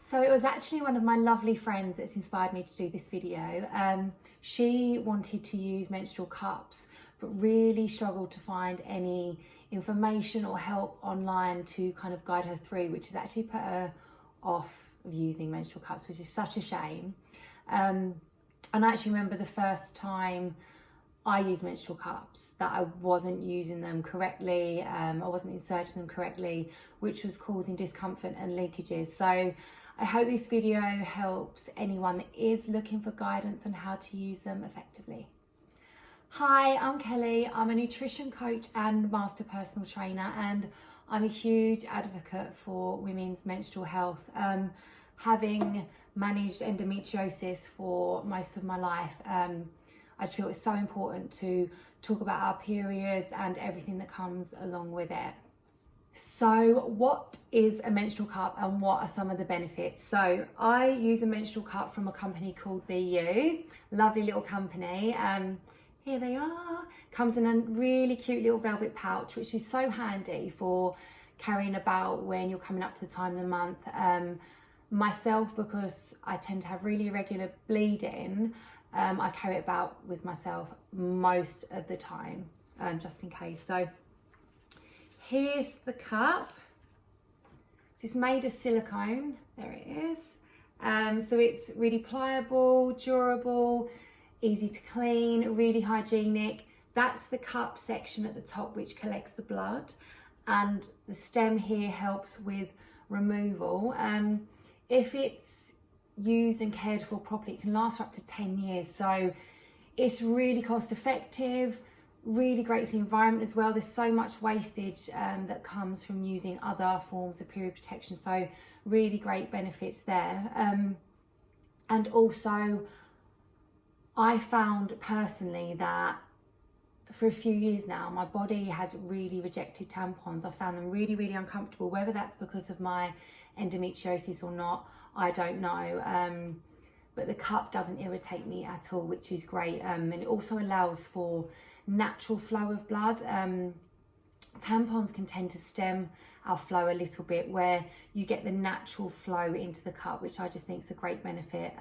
So it was actually one of my lovely friends that's inspired me to do this video. She wanted to use menstrual cups, but really struggled to find any information or help online to kind of guide her through, which has actually put her off of using menstrual cups, which is such a shame. And I actually remember the first time I used menstrual cups that I wasn't using them correctly, I wasn't inserting them correctly, which was causing discomfort and leakages. So I hope this video helps anyone that is looking for guidance on how to use them effectively. Hi, I'm Kelly. I'm a nutrition coach and master personal trainer, and I'm a huge advocate for women's menstrual health. Having managed endometriosis for most of my life, I just feel it's so important to talk about our periods and everything that comes along with it. So what is a menstrual cup and what are some of the benefits? So I use a menstrual cup from a company called BU, lovely little company. Here they are. Comes in a really cute little velvet pouch, which is so handy for carrying about when you're coming up to the time of the month. Myself, because I tend to have really irregular bleeding, I carry it about with myself most of the time, just in case. So here's the cup. It's made of silicone. There it is. So it's really pliable, durable, easy to clean, really hygienic. That's the cup section at the top, which collects the blood, and the stem here helps with removal. If it's used and cared for properly, it can last for up to 10 years. So it's really cost effective, really great for the environment as well. There's so much wastage that comes from using other forms of period protection. So really great benefits there. And also, I found personally that for a few years now, my body has really rejected tampons. I found them really, really uncomfortable. Whether that's because of my endometriosis or not, I don't know. But the cup doesn't irritate me at all, which is great. And it also allows for natural flow of blood. Tampons can tend to stem our flow a little bit, where you get the natural flow into the cup, which I just think is a great benefit.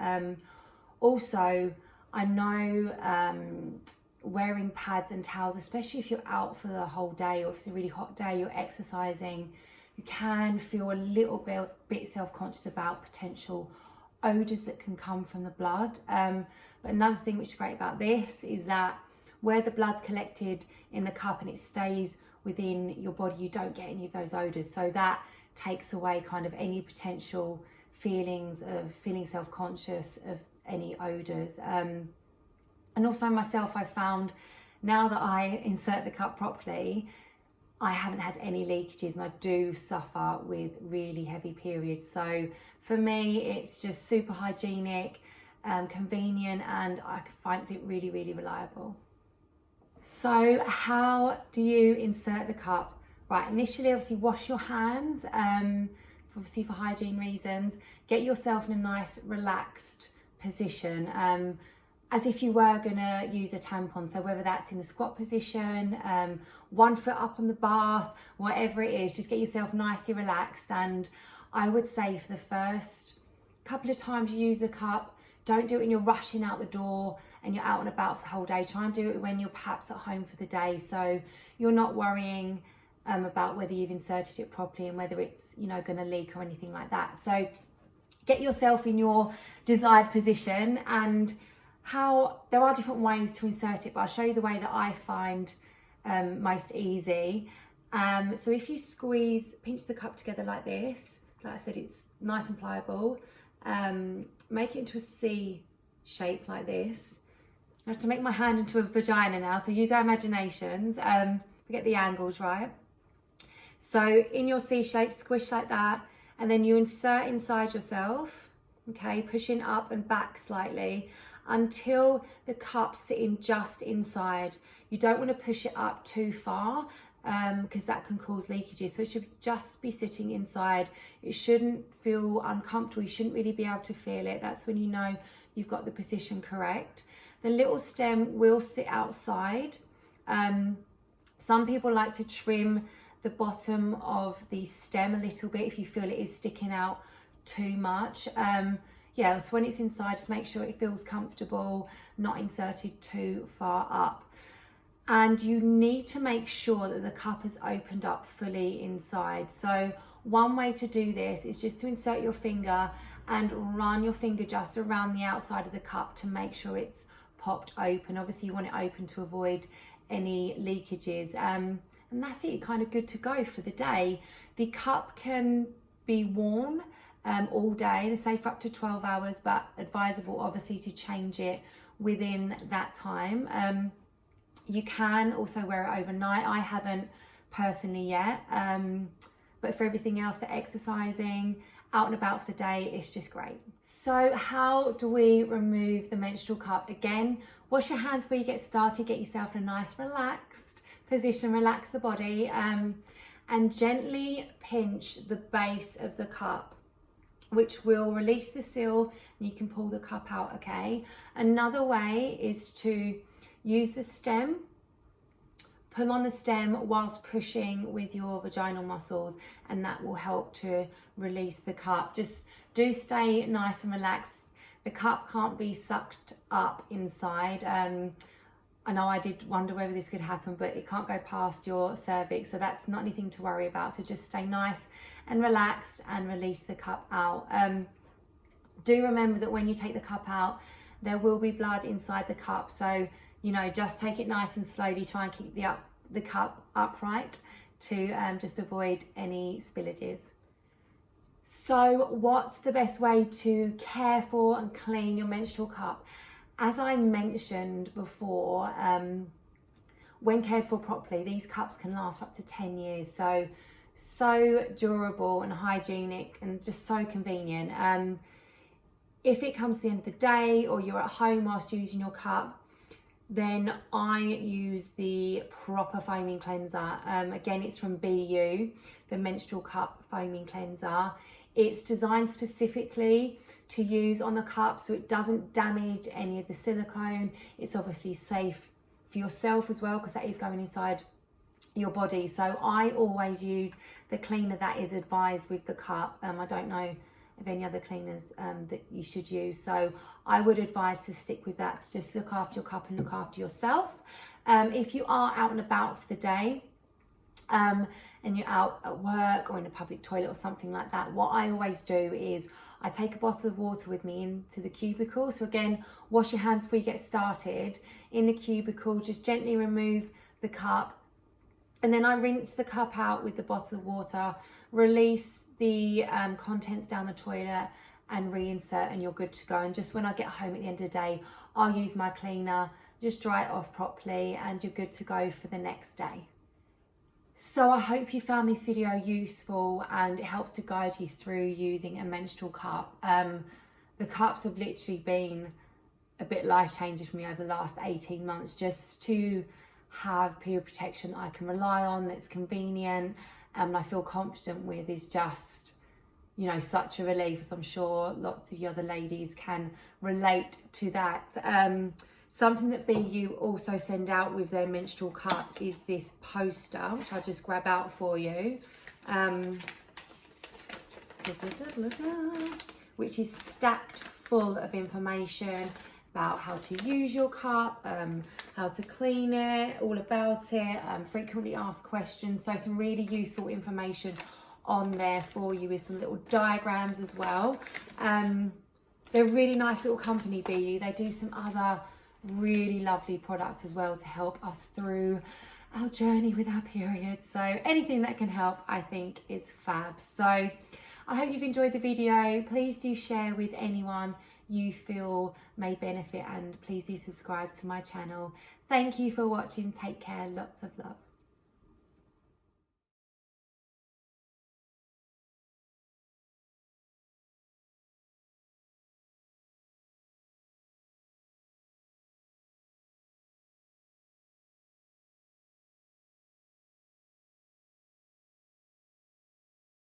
Also, I know wearing pads and towels, especially if you're out for the whole day or if it's a really hot day, you're exercising, you can feel a little bit self-conscious about potential odours that can come from the blood. But another thing which is great about this is that where the blood's collected in the cup and it stays within your body, you don't get any of those odours. So that takes away kind of any potential feelings of feeling self-conscious of any odours. And also myself, I found now that I insert the cup properly, I haven't had any leakages, and I do suffer with really heavy periods. So for me, it's just super hygienic, convenient, and I find it really, really reliable. So how do you insert the cup? Right, initially obviously wash your hands, obviously for hygiene reasons. Get yourself in a nice relaxed position, as if you were gonna use a tampon. So whether that's in a squat position, 1 foot up on the bath, whatever it is, just get yourself nicely relaxed. And I would say for the first couple of times you use the cup, don't do it when you're rushing out the door and you're out and about for the whole day. Try and do it when you're perhaps at home for the day, so you're not worrying about whether you've inserted it properly and whether it's, you know, gonna leak or anything like that. So get yourself in your desired position, and there are different ways to insert it, but I'll show you the way that I find most easy. So if you pinch the cup together like this, like I said, it's nice and pliable. Make it into a C shape like this. I have to make my hand into a vagina now, so use our imaginations. Get the angles right. So in your C shape, squish like that, and then you insert inside yourself, okay, pushing up and back slightly until the cup's sitting just inside. You don't want to push it up too far, because that can cause leakages. So it should just be sitting inside. It shouldn't feel uncomfortable. You shouldn't really be able to feel it. That's when you know you've got the position correct. The little stem will sit outside. Some people like to trim the bottom of the stem a little bit if you feel it is sticking out too much. Yeah, so when it's inside, just make sure it feels comfortable, not inserted too far up. And you need to make sure that the cup has opened up fully inside. So one way to do this is just to insert your finger and run your finger just around the outside of the cup to make sure it's popped open. Obviously you want it open to avoid any leakages. And that's it, you're kind of good to go for the day. The cup can be worn all day, they say for up to 12 hours, but advisable obviously to change it within that time. You can also wear it overnight. I haven't personally yet, but for everything else, for exercising, out and about for the day, it's just great. So how do we remove the menstrual cup? Again, wash your hands before you get started, get yourself in a nice relaxed position, relax the body, and gently pinch the base of the cup, which will release the seal and you can pull the cup out, okay? Another way is to use the stem, pull on the stem whilst pushing with your vaginal muscles, and that will help to release the cup. Just do stay nice and relaxed. The cup can't be sucked up inside. I know I did wonder whether this could happen, but it can't go past your cervix, so that's not anything to worry about. So just stay nice and relaxed and release the cup out. Do remember that when you take the cup out, there will be blood inside the cup, so just take it nice and slowly. Try and keep the cup upright to just avoid any spillages. So what's the best way to care for and clean your menstrual cup? As I mentioned before, when cared for properly, these cups can last for up to 10 years. So durable and hygienic and just so convenient. If it comes to the end of the day or you're at home whilst using your cup, then I use the proper foaming cleanser. Again, it's from BU, the Menstrual Cup Foaming Cleanser. It's designed specifically to use on the cup so it doesn't damage any of the silicone. It's obviously safe for yourself as well because that is going inside your body. So I always use the cleaner that is advised with the cup. I don't know of any other cleaners that you should use, so I would advise to stick with that, to just look after your cup and look after yourself. If you are out and about for the day and you're out at work or in a public toilet or something like that, what I always do is I take a bottle of water with me into the cubicle. So again, wash your hands before you get started. In the cubicle, just gently remove the cup, and then I rinse the cup out with the bottle of water, release the contents down the toilet and reinsert, and you're good to go. And just when I get home at the end of the day, I'll use my cleaner, just dry it off properly, and you're good to go for the next day. So I hope you found this video useful and it helps to guide you through using a menstrual cup. The cups have literally been a bit life-changing for me over the last 18 months, just to have period protection that I can rely on, that's convenient, and I feel confident with, is just, such a relief, as I'm sure lots of you other ladies can relate to that. Something that BU also send out with their menstrual cup is this poster, which I'll just grab out for you, which is stacked full of information about how to use your cup, how to clean it, all about it, frequently asked questions. So some really useful information on there for you, with some little diagrams as well. They're a really nice little company, BU. They do some other really lovely products as well to help us through our journey with our periods. So anything that can help, I think, is fab. So I hope you've enjoyed the video. Please do share with anyone you feel may benefit, and please do subscribe to my channel. Thank you for watching. Take care. Lots of love.